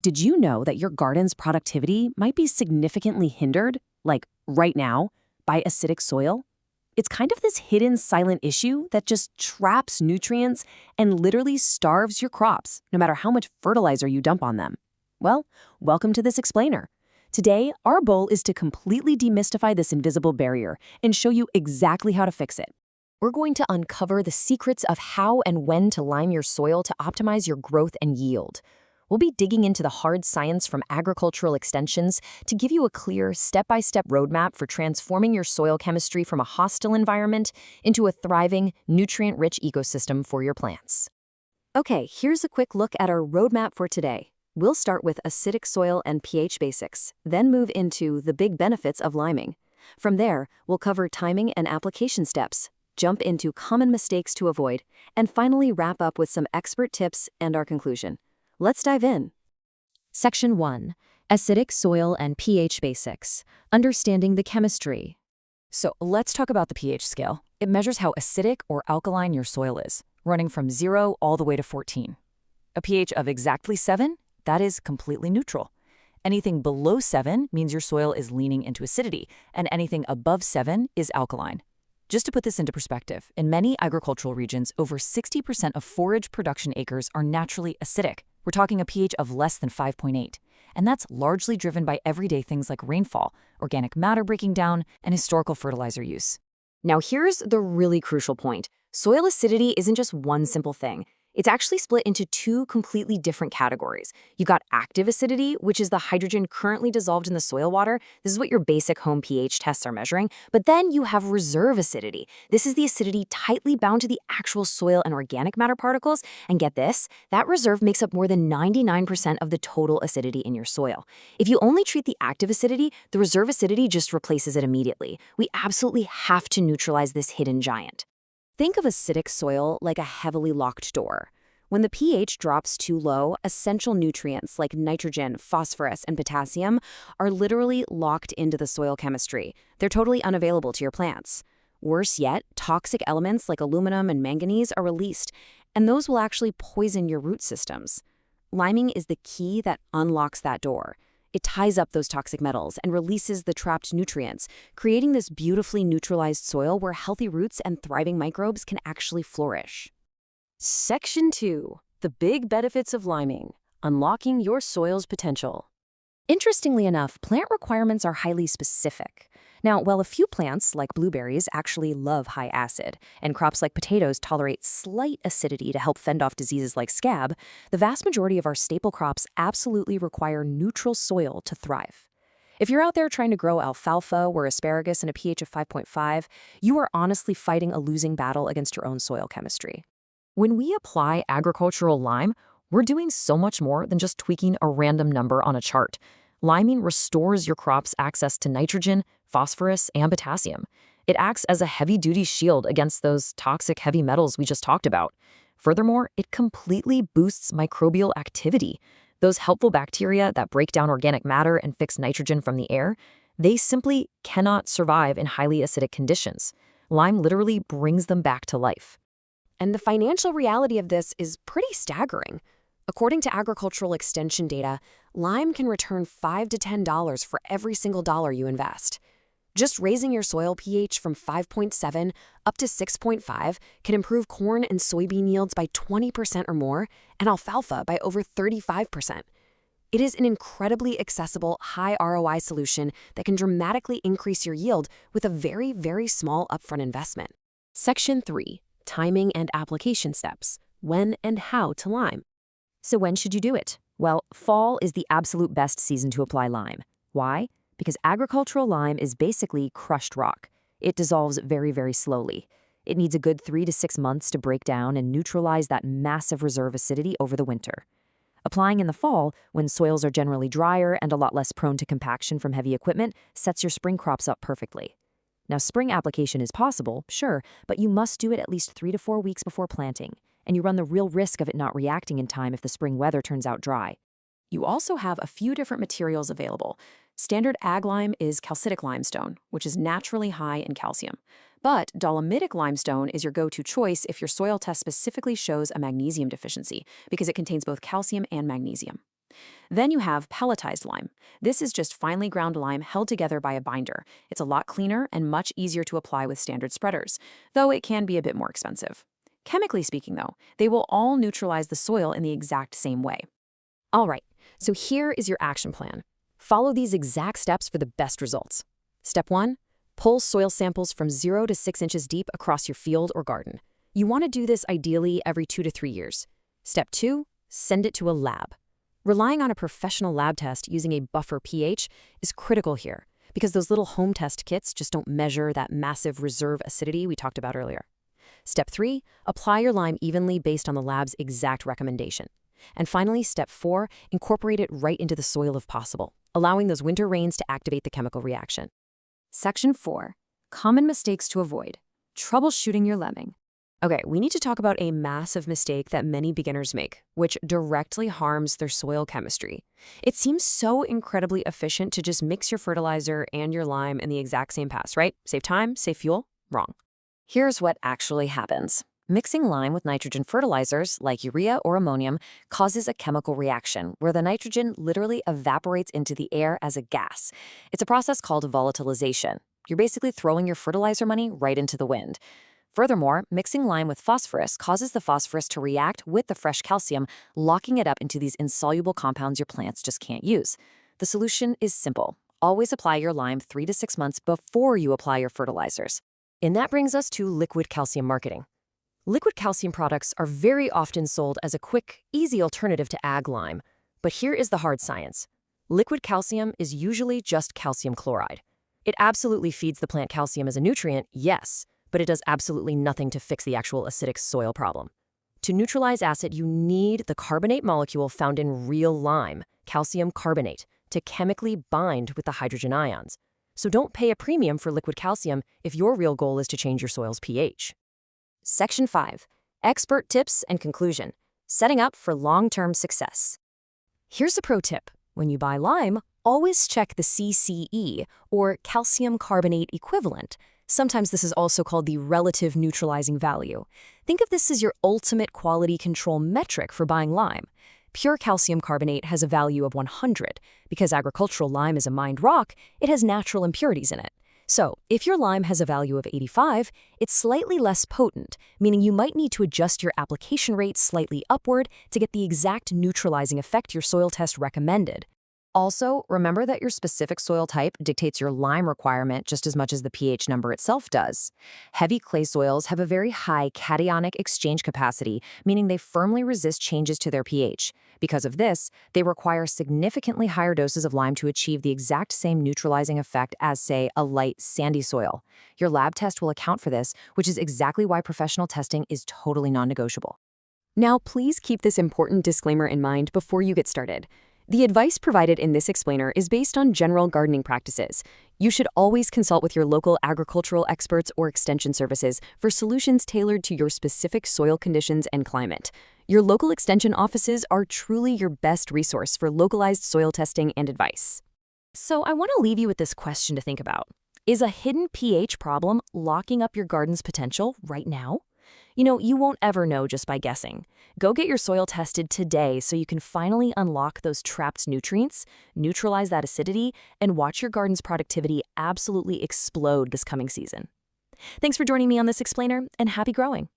Did you know that your garden's productivity might be significantly hindered, like right now, by acidic soil? It's kind of this hidden silent issue that just traps nutrients and literally starves your crops, no matter how much fertilizer you dump on them. Well, welcome to this explainer. Today, our goal is to completely demystify this invisible barrier and show you exactly how to fix it. We're going to uncover the secrets of how and when to lime your soil to optimize your growth and yield. We'll be digging into the hard science from agricultural extensions to give you a clear, step-by-step roadmap for transforming your soil chemistry from a hostile environment into a thriving, nutrient-rich ecosystem for your plants. Okay, here's a quick look at our roadmap for today. We'll start with acidic soil and pH basics, then move into the big benefits of liming. From there, we'll cover timing and application steps, jump into common mistakes to avoid, and finally wrap up with some expert tips and our conclusion. Let's dive in. Section 1. Acidic soil and pH basics. Understanding the chemistry. So let's talk about the pH scale. It measures how acidic or alkaline your soil is, running from 0 all the way to 14. A pH of exactly 7, that is completely neutral. Anything below 7 means your soil is leaning into acidity, and anything above 7 is alkaline. Just to put this into perspective, in many agricultural regions, over 60% of forage production acres are naturally acidic. We're talking a pH of less than 5.8, and that's largely driven by everyday things like rainfall, organic matter breaking down, and historical fertilizer use. Now here's the really crucial point. Soil acidity isn't just one simple thing. It's actually split into two completely different categories. You've got active acidity, which is the hydrogen currently dissolved in the soil water. This is what your basic home pH tests are measuring. But then you have reserve acidity. This is the acidity tightly bound to the actual soil and organic matter particles. And get this, that reserve makes up more than 99% of the total acidity in your soil. If you only treat the active acidity, the reserve acidity just replaces it immediately. We absolutely have to neutralize this hidden giant. Think of acidic soil like a heavily locked door. When the pH drops too low, essential nutrients like nitrogen, phosphorus, and potassium are literally locked into the soil chemistry. They're totally unavailable to your plants. Worse yet, toxic elements like aluminum and manganese are released, and those will actually poison your root systems. Liming is the key that unlocks that door. It ties up those toxic metals and releases the trapped nutrients, creating this beautifully neutralized soil where healthy roots and thriving microbes can actually flourish. Section 2. The big benefits of liming. Unlocking your soil's potential. Interestingly enough, plant requirements are highly specific. Now, while a few plants, like blueberries, actually love high acid, and crops like potatoes tolerate slight acidity to help fend off diseases like scab, the vast majority of our staple crops absolutely require neutral soil to thrive. If you're out there trying to grow alfalfa or asparagus in a pH of 5.5, you are honestly fighting a losing battle against your own soil chemistry. When we apply agricultural lime, we're doing so much more than just tweaking a random number on a chart. Liming restores your crop's access to nitrogen, phosphorus, and potassium. It acts as a heavy-duty shield against those toxic heavy metals we just talked about. Furthermore, it completely boosts microbial activity. Those helpful bacteria that break down organic matter and fix nitrogen from the air, they simply cannot survive in highly acidic conditions. Lime literally brings them back to life. And the financial reality of this is pretty staggering. According to agricultural extension data, lime can return $5 to $10 for every single dollar you invest. Just raising your soil pH from 5.7 up to 6.5 can improve corn and soybean yields by 20% or more, and alfalfa by over 35%. It is an incredibly accessible, high ROI solution that can dramatically increase your yield with a very, very small upfront investment. Section 3. Timing and application steps. When and how to lime. So when should you do it? Well, fall is the absolute best season to apply lime. Why? Because agricultural lime is basically crushed rock. It dissolves very, very slowly. It needs a good 3 to 6 months to break down and neutralize that massive reserve acidity over the winter. Applying in the fall, when soils are generally drier and a lot less prone to compaction from heavy equipment, sets your spring crops up perfectly. Now, spring application is possible, sure, but you must do it at least 3 to 4 weeks before planting, and you run the real risk of it not reacting in time if the spring weather turns out dry. You also have a few different materials available. Standard ag lime is calcitic limestone, which is naturally high in calcium. But dolomitic limestone is your go-to choice if your soil test specifically shows a magnesium deficiency, because it contains both calcium and magnesium. Then you have pelletized lime. This is just finely ground lime held together by a binder. It's a lot cleaner and much easier to apply with standard spreaders, though it can be a bit more expensive. Chemically speaking, though, they will all neutralize the soil in the exact same way. All right, so here is your action plan. Follow these exact steps for the best results. Step 1. Pull soil samples from 0 to 6 inches deep across your field or garden. You want to do this ideally every 2 to 3 years. Step 2. Send it to a lab. Relying on a professional lab test using a buffer pH is critical here because those little home test kits just don't measure that massive reserve acidity we talked about earlier. Step 3. Apply your lime evenly based on the lab's exact recommendation. And finally, Step 4. Incorporate it right into the soil if possible, allowing those winter rains to activate the chemical reaction. Section 4. Common mistakes to avoid. Troubleshooting your lemming. Okay, we need to talk about a massive mistake that many beginners make, which directly harms their soil chemistry. It seems so incredibly efficient to just mix your fertilizer and your lime in the exact same pass, right? Save time, save fuel? Wrong. Here's what actually happens. Mixing lime with nitrogen fertilizers, like urea or ammonium, causes a chemical reaction where the nitrogen literally evaporates into the air as a gas. It's a process called volatilization. You're basically throwing your fertilizer money right into the wind. Furthermore, mixing lime with phosphorus causes the phosphorus to react with the fresh calcium, locking it up into these insoluble compounds your plants just can't use. The solution is simple. Always apply your lime 3 to 6 months before you apply your fertilizers. And that brings us to liquid calcium marketing. Liquid calcium products are very often sold as a quick, easy alternative to ag lime. But here is the hard science. Liquid calcium is usually just calcium chloride. It absolutely feeds the plant calcium as a nutrient, yes, but it does absolutely nothing to fix the actual acidic soil problem. To neutralize acid, you need the carbonate molecule found in real lime, calcium carbonate, to chemically bind with the hydrogen ions. So don't pay a premium for liquid calcium if your real goal is to change your soil's pH. Section 5. Expert tips and conclusion. Setting up for long-term success. Here's a pro tip. When you buy lime, always check the CCE, or calcium carbonate equivalent. Sometimes this is also called the relative neutralizing value. Think of this as your ultimate quality control metric for buying lime. Pure calcium carbonate has a value of 100. Because agricultural lime is a mined rock, it has natural impurities in it. So, if your lime has a value of 85, it's slightly less potent, meaning you might need to adjust your application rate slightly upward to get the exact neutralizing effect your soil test recommended. Also, remember that your specific soil type dictates your lime requirement just as much as the pH number itself does. Heavy clay soils have a very high cationic exchange capacity, meaning they firmly resist changes to their pH. Because of this, they require significantly higher doses of lime to achieve the exact same neutralizing effect as, say, a light, sandy soil. Your lab test will account for this, which is exactly why professional testing is totally non-negotiable. Now, please keep this important disclaimer in mind before you get started. The advice provided in this explainer is based on general gardening practices. You should always consult with your local agricultural experts or extension services for solutions tailored to your specific soil conditions and climate. Your local extension offices are truly your best resource for localized soil testing and advice. So I want to leave you with this question to think about. Is a hidden pH problem locking up your garden's potential right now? You won't ever know just by guessing. Go get your soil tested today so you can finally unlock those trapped nutrients, neutralize that acidity, and watch your garden's productivity absolutely explode this coming season. Thanks for joining me on this explainer, and happy growing!